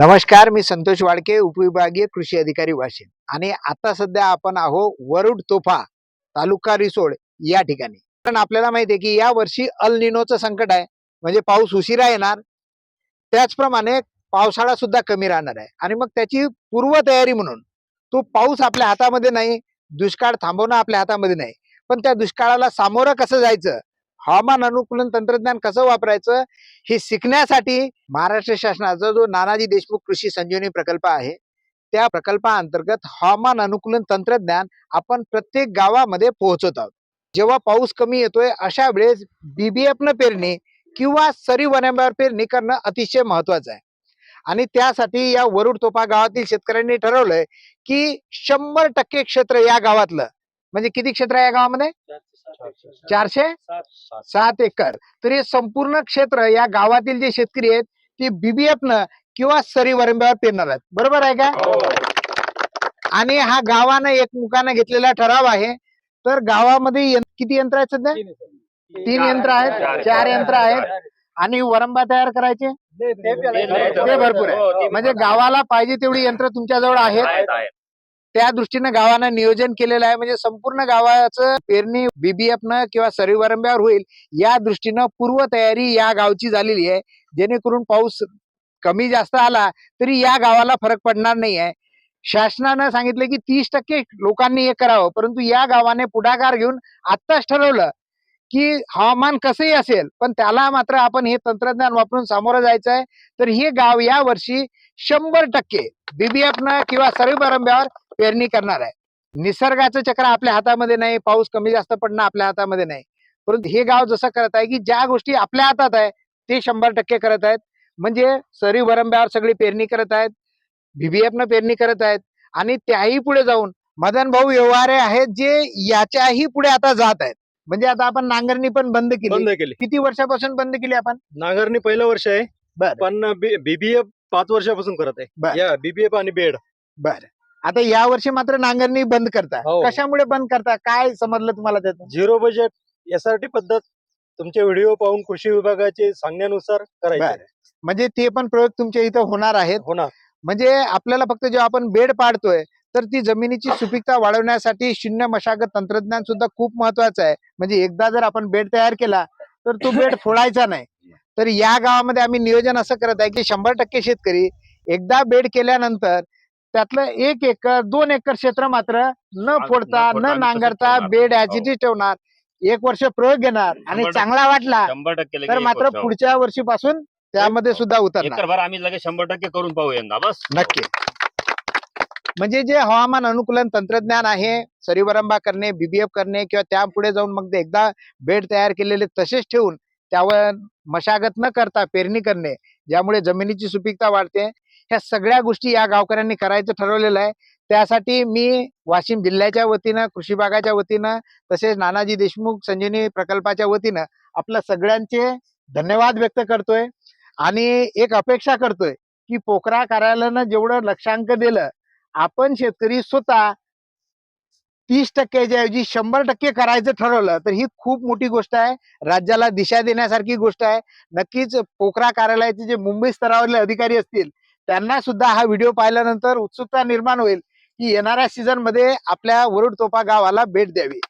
नमस्कार, मी संतोष वाडके, उपविभागीय कृषी अधिकारी वाशिम. आणि आता सध्या आपण आहो वरुड तोफा तालुका रिसोड या ठिकाणी. कारण आपल्याला माहिती आहे की या वर्षी अल निनोचं संकट आहे, म्हणजे पाऊस उशिरा येणार. त्याचप्रमाणे पावसाळा सुद्धा कमी राहणार आहे आणि मग त्याची पूर्वतयारी म्हणून तो पाऊस आपल्या हातामध्ये नाही, दुष्काळ थांबवणं आपल्या हातामध्ये नाही, पण त्या दुष्काळाला सामोरं कसं जायचं, हवामान अनुकूलन तंत्रज्ञान कसं वापरायचं हे शिकण्यासाठी महाराष्ट्र शासनाचा जो नानाजी देशमुख कृषी संजीवनी प्रकल्प आहे, त्या प्रकल्पाअंतर्गत हवामान अनुकूलन तंत्रज्ञान आपण प्रत्येक गावामध्ये पोहोचवत आहोत. जेव्हा पाऊस कमी येतोय अशा वेळेस BBF न पेरणी किंवा सरी वनंब्यावर पेरणी करणं अतिशय महत्वाचं आहे. आणि त्यासाठी या वरुड तोफा गावातील शेतकऱ्यांनी ठरवलंय की 100% क्षेत्र या गावातलं, म्हणजे किती क्षेत्र आहे या गावामध्ये? 407 एकर. तर हे संपूर्ण क्षेत्र या गावातील जे शेतकरी आहेत ते BBF न किंवा सरी वरंब्यावर पेरणार आहेत. बरोबर आहे का? आणि हा गावानं एकमुखानं घेतलेला ठराव आहे. तर गावामध्ये किती यंत्र आहेत सध्या? 3 यंत्र आहेत, 4 यंत्र आहेत. आणि वरंबा तयार करायचे ते भरपूर आहे. म्हणजे गावाला पाहिजे तेवढी यंत्र तुमच्याजवळ आहेत. त्या दृष्टीने गावानं नियोजन केलेलं आहे. म्हणजे संपूर्ण गावाचं पेरणी BBF न किंवा सरी वरंब्यावर होईल या दृष्टीनं पूर्वतयारी या गावची झालेली आहे. जेणेकरून पाऊस कमी जास्त आला तरी या गावाला फरक पडणार नाही आहे. शासनानं सांगितलं की 30% लोकांनी हे करावं, परंतु या गावाने पुढाकार घेऊन आत्ताच ठरवलं की हवामान कसंही असेल पण त्याला मात्र आपण हे तंत्रज्ञान वापरून सामोरं जायचं आहे. तर हे गाव या वर्षी 100% BBF न किंवा सरी वरंब्यावर पेरणी करणार आहे. निसर्गाचं चक्र आपल्या हातामध्ये नाही, पाऊस कमी जास्त पडणं आपल्या हातामध्ये नाही, परंतु हे गाव जसं करत आहे की ज्या गोष्टी आपल्या हातात आहे ते 100% करत आहेत. म्हणजे सरी वरंब्यावर सगळी पेरणी करत आहेत, BBF न पेरणी करत आहेत. आणि त्याही पुढे जाऊन मदन भाऊ व्यवहारे आहेत जे याच्याही पुढे आता जात आहेत. म्हणजे आता आपण नांगरणी पण बंद केली. किती वर्षापासून बंद केली आपण नांगरणी? पहिलं वर्ष आहे. बर. पण BBF 5 वर्षापासून करत आहे. या BBF आणि बेड. बर. आता या वर्षी मात्र नांगरणी बंद करता. हो. कशामुळे बंद करता, काय समजलं तुम्हाला त्यात? झिरो बजेट SRT पद्धत तुमचे व्हिडिओ पाहून कृषी विभागाचे सांगण्यानुसार करायचे. म्हणजे ते पण प्रयोग तुमच्या इथं होणार आहेत. होणार. म्हणजे आपल्याला फक्त जेव्हा आपण बेड पाडतोय तर ती जमिनीची सुपीकता वाढवण्यासाठी शून्य मशागत तंत्रज्ञान सुद्धा खूप महत्वाचं आहे. म्हणजे एकदा जर आपण बेड तयार केला तर तो बेड फोडायचा नाही. तर या गावामध्ये आम्ही नियोजन असं करत आहे की 100% शेतकरी एकदा बेड केल्यानंतर त्यातलं 1 एकर 2 एकर क्षेत्र मात्र न फोडता न नांगरता बेड ऍजिटी ठेवणार. 1 वर्ष प्रयोग घेणार आणि चांगला वाटला 100% तर मात्र पुढच्या वर्षीपासून त्यामध्ये सुद्धा उतरणार. एकरभर आम्ही लगेच 100% करून पाहू यंदा. बस नक्की. म्हणजे जे हवामान अनुकूलन तंत्रज्ञान आहे, सरी वरंबा करणे, BBF करणे किंवा त्या पुढे जाऊन मग एकदा बेड तयार केलेले तसेच ठेवून त्यावर मशागत न करता पेरणी करणे, ज्यामुळे जमिनीची सुपीकता वाढते. ह्या सगळ्या गोष्टी या गावकऱ्यांनी करायचं ठरवलेलं आहे. त्यासाठी मी वाशिम जिल्ह्याच्या वतीनं, कृषी विभागाच्या वतीनं, तसेच नानाजी देशमुख संजीवनी प्रकल्पाच्या वतीनं आपल्या सगळ्यांचे धन्यवाद व्यक्त करतोय. आणि एक अपेक्षा करतोय की पोखरा कार्यालयानं जेवढं लक्षांक दिलं, आपण शेतकरी स्वतः 30% ऐवजी 100% करायचं ठरवलं तर ही खूप मोठी गोष्ट आहे. राज्याला दिशा देण्यासारखी गोष्ट आहे. नक्कीच पोखरा कार्यालयाचे जे मुंबई स्तरावरले अधिकारी असतील त्यांना सुद्धा हा व्हिडिओ पाहिल्यानंतर उत्सुकता निर्माण होईल की येणाऱ्या सीझन मध्ये आपल्या वरुड तोफा गावाला भेट द्यावी.